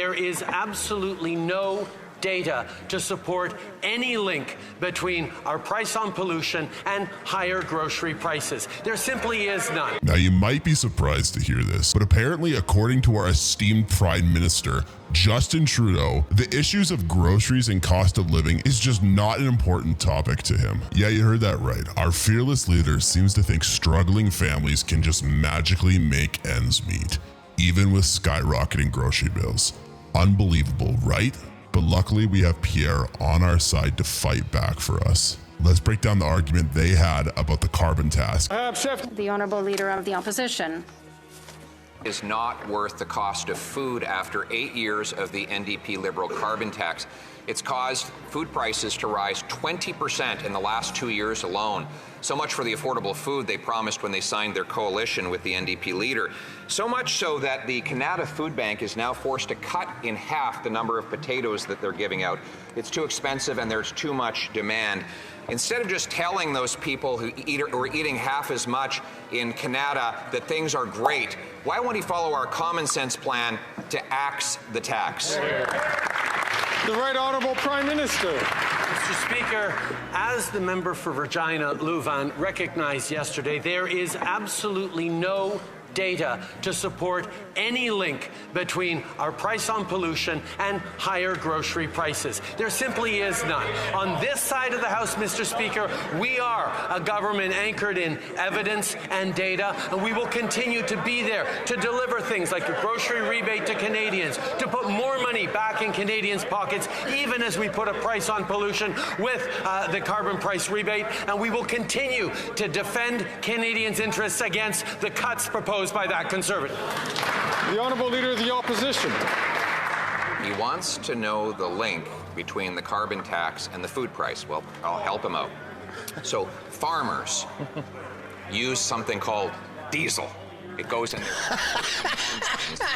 there is absolutely no data to support any link between our price on pollution and higher grocery prices. There simply is none. Now, you might be surprised to hear this, but apparently, according to our esteemed Prime Minister, Justin Trudeau, the issues of groceries and cost of living is just not an important topic to him. Yeah, you heard that right. Our fearless leader seems to think struggling families can just magically make ends meet, even with skyrocketing grocery bills. Unbelievable, right? But luckily, we have Pierre on our side to fight back for us. Let's break down the argument they had about the carbon tax. The Honourable Leader of the Opposition. Is not worth the cost of food after 8 years of the NDP Liberal carbon tax. It's caused food prices to rise 20% in the last 2 years alone. So much for the affordable food they promised when they signed their coalition with the NDP leader. So much so that the Canada Food Bank is now forced to cut in half the number of potatoes that they're giving out. It's too expensive and there's too much demand. Instead of just telling those people who are eating half as much in Canada that things are great, why won't he follow our common sense plan to axe the tax? The Right Honourable Prime Minister. Mr. Speaker, as the member for Regina Louvain recognized yesterday, there is absolutely no data to support any link between our price on pollution and higher grocery prices. There simply is none. On this side of the House, Mr. Speaker, we are a government anchored in evidence and data, and we will continue to be there to deliver things like a grocery rebate to Canadians, to put more money back in Canadians' pockets, even as we put a price on pollution with the carbon price rebate, and we will continue to defend Canadians' interests against the cuts proposed by that Conservative. The Honourable Leader of the Opposition. He wants to know the link between the carbon tax and the food price. Well, I'll help him out. So farmers use something called diesel. It goes in there.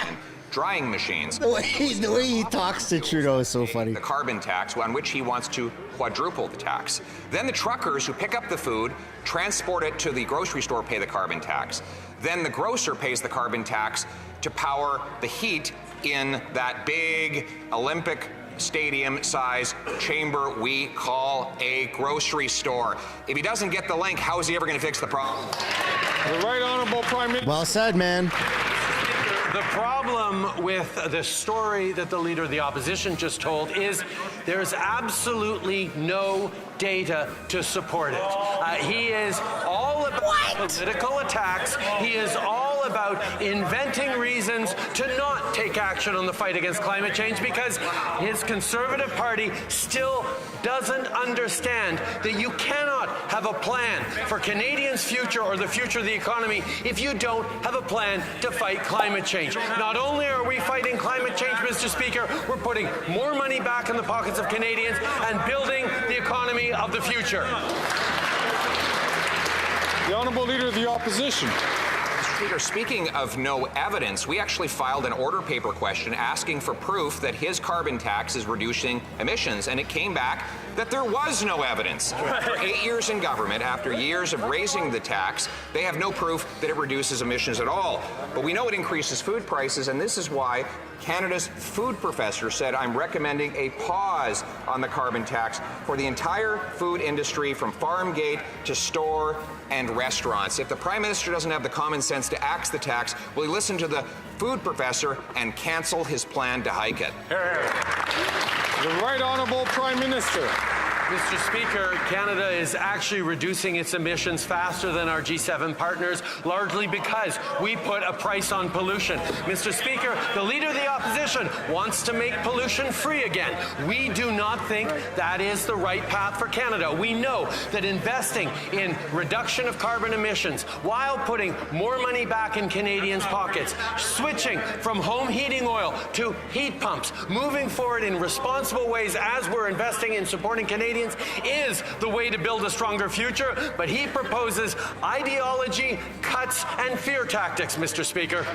And drying machines. The way he talks to Trudeau is so funny. The carbon tax, on which he wants to quadruple the tax. Then the truckers who pick up the food, transport it to the grocery store, pay the carbon tax. Then the grocer pays the carbon tax to power the heat in that big Olympic stadium size chamber we call a grocery store. If he doesn't get the link, how is he ever going to fix the problem? The Right Honourable Prime Minister. Well said, man. The problem with the story that the Leader of the Opposition just told is there's absolutely no data to support it. He is all about political attacks. He is all about inventing reasons to not take action on the fight against climate change because his Conservative Party still doesn't understand that you cannot have a plan for Canadians' future or the future of the economy if you don't have a plan to fight climate change. Not only are we fighting climate change, Mr. Speaker, we're putting more money back in the pockets of Canadians and building the economy of the future. The Honourable Leader of the Opposition. Mr. Speaker, speaking of no evidence, we actually filed an order paper question asking for proof that his carbon tax is reducing emissions, and it came back that there was no evidence. For 8 years in government, after years of raising the tax, they have no proof that it reduces emissions at all. But we know it increases food prices, and this is why Canada's food professor said, I'm recommending a pause on the carbon tax for the entire food industry from farm gate to store and restaurants. If the Prime Minister doesn't have the common sense to axe the tax, will he listen to the food professor and cancel his plan to hike it? The Right Honourable Prime Minister. Mr. Speaker, Canada is actually reducing its emissions faster than our G7 partners, largely because we put a price on pollution. Mr. Speaker, the Leader of the Opposition wants to make pollution free again. We do not think that is the right path for Canada. We know that investing in reduction of carbon emissions while putting more money back in Canadians' pockets, switching from home heating oil to heat pumps, moving forward in responsible ways as we're investing in supporting Canadians is the way to build a stronger future, but he proposes ideology, cuts, and fear tactics, Mr. Speaker.